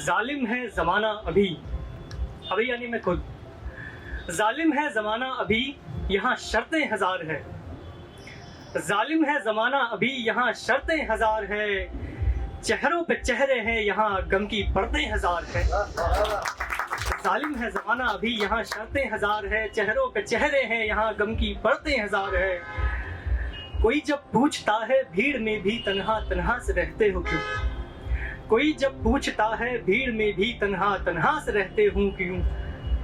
जालिम है ज़माना अभी, अभी यानी मैं खुद। जालिम है ज़माना अभी, यहाँ शर्तें हज़ार है। जालिम है ज़माना अभी, यहाँ शर्तें हज़ार है। चेहरों पे चेहरे हैं, यहाँ गम की परतें हज़ार है। जालिम है ज़माना अभी, यहाँ शर्तें हज़ार है। चेहरों पे चेहरे हैं, यहाँ गम की परतें हज़ार है। कोई जब पूछता है भीड़ में भी तन्हा तन्हा से रहते हो क्यों? कोई जब पूछता है भीड़ में भी तन्हा तन्हा से रहते हूँ क्यों?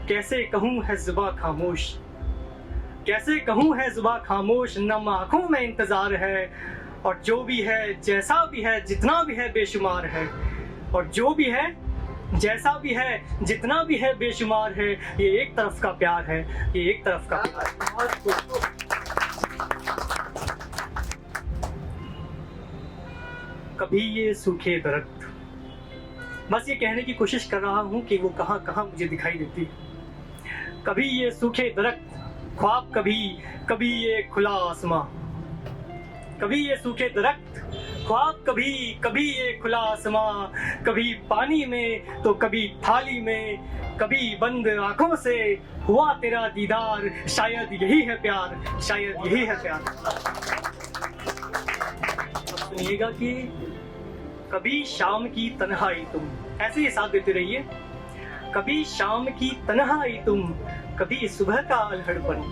कैसे कहूँ है जुबां खामोश, कैसे कहूँ है जुबां खामोश। नम आँखों में इंतजार है, और जो भी है जैसा भी है जितना भी है बेशुमार है। और जो भी है जैसा भी है जितना भी है बेशुमार है। ये एक तरफ का प्यार है, ये एक तरफ का प्यार है। कभी ये सूखे दरख्त, बस ये कहने की कोशिश कर रहा हूँ कि वो कहाँ कहाँ मुझे दिखाई देती है। कभी ये सूखे दरख्त ख्वाब, कभी ये खुला आसमां। कभी ये सूखे दरख्त ख्वाब, कभी ये खुला आसमां। कभी पानी में तो कभी थाली में, कभी बंद आंखों से हुआ तेरा दीदार। शायद यही है प्यार, शायद यही है प्यार। अब सुनिएगा कि कभी शाम की तन्हाई तुम, ऐसे ही साथ देते रहिए। कभी शाम की तन्हाई तुम, कभी सुबह का अलहड़पन।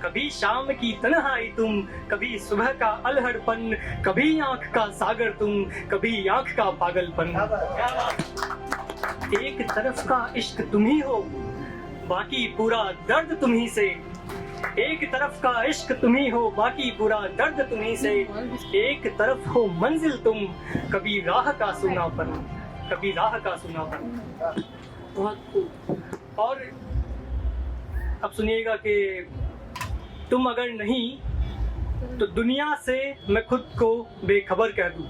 कभी शाम की तन्हाई तुम, कभी सुबह का अलहड़पन। कभी आंख का सागर तुम, कभी आंख का पागलपन। एक तरफ का इश्क तुम ही हो, बाकी पूरा दर्द तुम ही से। एक तरफ का इश्क तुम ही हो, बाकी पूरा दर्द तुम ही से। एक तरफ हो मंजिल तुम, कभी राह का सूनापन, कभी राह का सूनापन। और अब सुनिएगा कि तुम अगर नहीं तो दुनिया से मैं खुद को बेखबर कह दूं।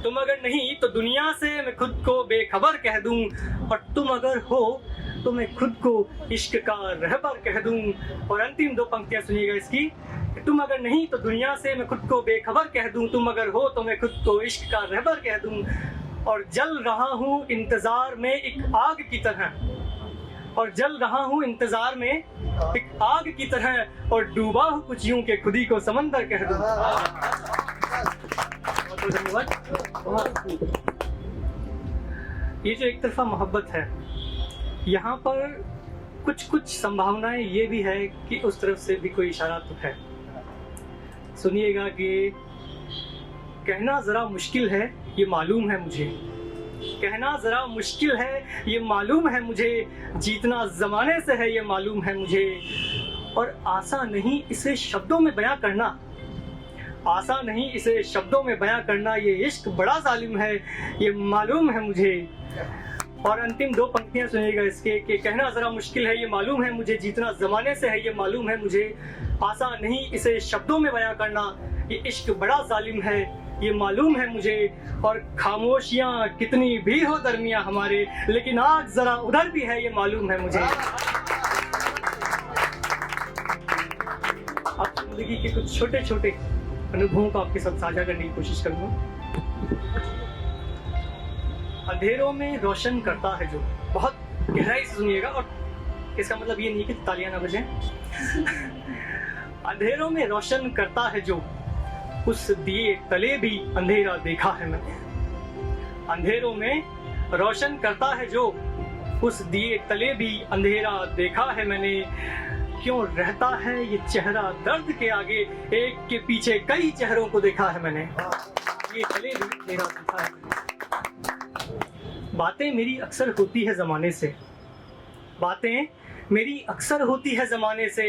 तुम अगर नहीं तो दुनिया से मैं खुद को बेखबर कह दूं। और तुम अगर हो तो मैं खुद को इश्क का रहबर कह दूं। और अंतिम दो पंक्तियां सुनिएगा इसकी। तुम अगर नहीं तो दुनिया से मैं खुद को बेखबर कह दूं। तुम अगर हो तो मैं खुद को इश्क का रहबर कह दूं। और जल रहा हूँ इंतजार में एक आग की तरह, और जल रहा हूँ इंतजार में एक आग की तरह। और डूबा हूँ कुछ यूं के खुदी को समंदर कह दूं। बहुत धन्यवाद। ये जो एक तरफा मोहब्बत है, यहाँ पर कुछ कुछ संभावनाएं ये भी है कि उस तरफ से भी कोई इशारा तो है। सुनिएगा कि कहना जरा मुश्किल है ये मालूम है मुझे। कहना जरा मुश्किल है ये मालूम है मुझे। जीतना जमाने से है ये मालूम है मुझे। और आसा नहीं इसे शब्दों में बयां करना, आसा नहीं इसे शब्दों में बयां करना। ये इश्क बड़ा जालिम है ये मालूम है मुझे। और अंतिम दो पंक्तियां सुनिएगा इसके कि कहना जरा मुश्किल है ये मालूम है मुझे। जीतना जमाने से है ये मालूम है मुझे। आसा नहीं इसे शब्दों में बयां करना। ये इश्क बड़ा जालिम है ये मालूम है मुझे। और खामोशियां कितनी भी हो दरमियां हमारे, लेकिन आग जरा उधर भी है ये मालूम है मुझे। अब जिंदगी के कुछ छोटे छोटे अनुभवों को आपके साथ साझा करने की कोशिश करूंगा। अंधेरों में रोशन करता है जो, बहुत गहराई से सुनिएगा। और इसका मतलब ये नहीं कि तालियां ना बजें। अंधेरों में रोशन करता है जो, उस दिए तले भी अंधेरा देखा है मैंने। अंधेरों में रोशन करता है जो, उस दिए तले भी अंधेरा देखा है मैंने। क्यों रहता है ये चेहरा दर्द के आगे, एक के पीछे कई चेहरों को देखा है मैंने। ये तले भी अंधेरा देखा है मैंने। बातें मेरी अक्सर होती है जमाने से, बातें मेरी अक्सर होती है जमाने से।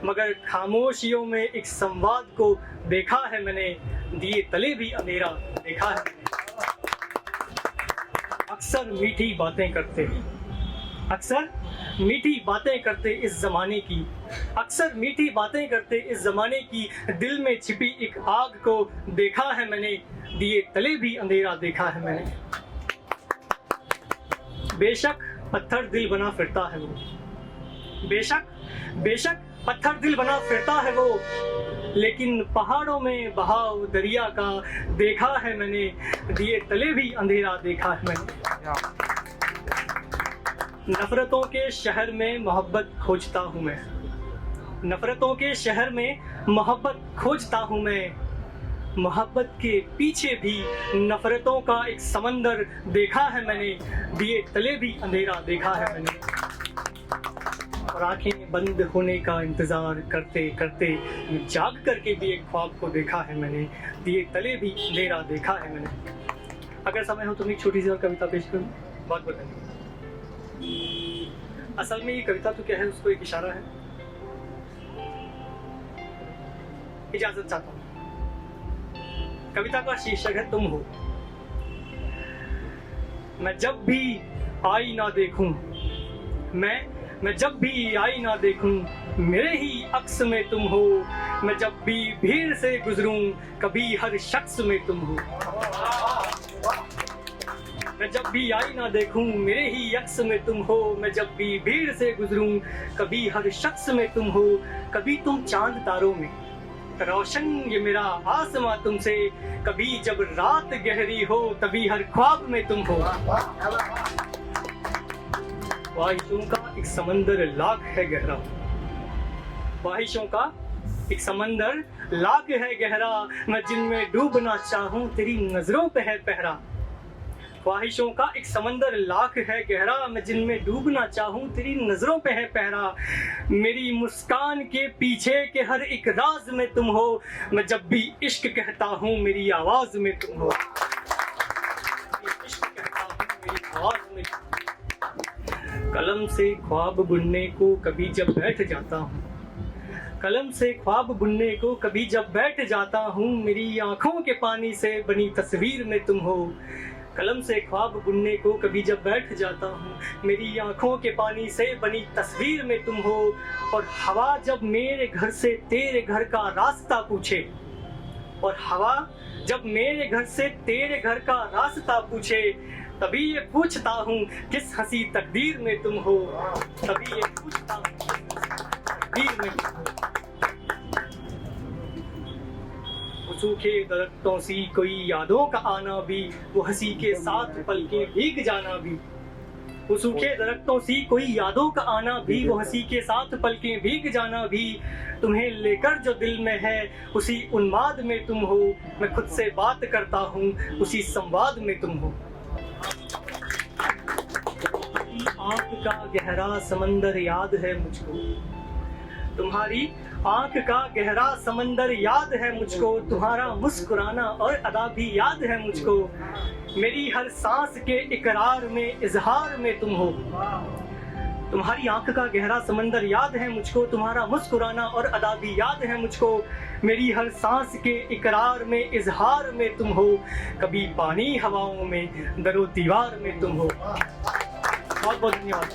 मगर खामोशियों में एक संवाद को देखा है मैंने। दिए तले भी अंधेरा देखा है मैंने। अक्सर मीठी बातें करते, अक्सर मीठी बातें करते इस जमाने की, अक्सर मीठी बातें करते इस जमाने की। दिल में छिपी एक आग को देखा है मैंने। दिए तले भी अंधेरा देखा है मैंने। बेशक पत्थर दिल बना फिरता है वो, बेशक बेशक पत्थर दिल बना फिरता है वो। लेकिन पहाड़ों में बहाव दरिया का देखा है मैंने, दिए तले भी अंधेरा देखा है मैंने। नफरतों के शहर में मोहब्बत खोजता हूँ मैं, नफरतों के शहर में मोहब्बत खोजता हूँ मैं। मोहब्बत के पीछे भी नफरतों का एक समंदर देखा है मैंने, दिए तले भी अंधेरा देखा है मैंने। और आंखें बंद होने का इंतजार करते करते जाग करके भी एक ख्वाब को देखा है मैंने, दिए तले भी अंधेरा देखा है मैंने। अगर समय हो तो मैं एक छोटी सी और कविता पेश करूं, बहुत बताइए। असल में ये कविता तो क्या है, उसको एक इशारा है। इजाजत चाहता हूं। कविता का शीर्षक है तुम हो। मैं जब भी आईना देखूं, मैं जब भी आईना देखूं, मेरे ही अक्स में तुम हो। मैं जब भी भीड़ से गुजरूं, कभी हर शख्स में तुम हो। मैं जब भी आईना देखूं, मेरे ही अक्स में तुम हो। मैं जब भी भीड़ से गुजरूं, कभी हर शख्स में तुम हो। कभी तुम चांद तारों में, रोशन ये मेरा आसमां तुमसे। कभी जब रात गहरी हो, तभी हर ख्वाब में तुम हो। ख्वाहिशों का एक समंदर लाख है गहरा, ख्वाहिशों का एक समंदर लाख है गहरा। मैं जिनमें डूबना चाहूं, तेरी नजरों पे है पहरा। ख्वाहिशों का एक समंदर लाख है गहरा, मैं जिनमें डूबना चाहूं, तेरी नजरों पे है पहरा। मेरी मुस्कान के पीछे के हर एक राज में तुम हो। मैं जब भी इश्क कहता हूं, मेरी आवाज में तुम हो। इश्क कहता हूं, मेरी आवाज में। कलम से ख्वाब बुनने को कभी जब बैठ जाता हूं, कलम से ख्वाब बुनने को कभी जब बैठ जाता हूं, मेरी आंखों के पानी से बनी तस्वीर में तुम हो। कलम से ख्वाब बुनने को कभी जब बैठ जाता हूँ, मेरी आंखों के पानी से बनी तस्वीर में तुम हो। और हवा जब मेरे घर से तेरे घर का रास्ता पूछे, और हवा जब मेरे घर से तेरे घर का रास्ता पूछे, तभी ये पूछता हूँ किस हंसी तकदीर में तुम हो। तभी ये पूछता हूँ तकदीर में तुम हो। सूखे दरख्तों सी कोई यादों का आना भी, वो हंसी के साथ पलके भीग जाना भी। वो सूखे दरख्तों सी कोई यादों का आना भी, वो हंसी के साथ पलके भीग जाना भी। तुम्हें लेकर जो दिल में है, उसी उन्माद में तुम हो। मैं खुद से बात करता हूँ, उसी संवाद में तुम हो। आँख का गहरा समंदर याद है मुझको, तुम्हारी आंख का गहरा समंदर याद है मुझको। तुम्हारा मुस्कुराना और अदा भी याद है मुझको। मेरी हर सांस के इकरार में इजहार में तुम हो। तुम्हारी आंख का गहरा समंदर याद है मुझको। तुम्हारा मुस्कुराना और अदा भी याद है मुझको। मेरी हर सांस के इकरार में इजहार में तुम हो। कभी पानी हवाओं में, दरो दीवार में तुम हो। बहुत बहुत धन्यवाद।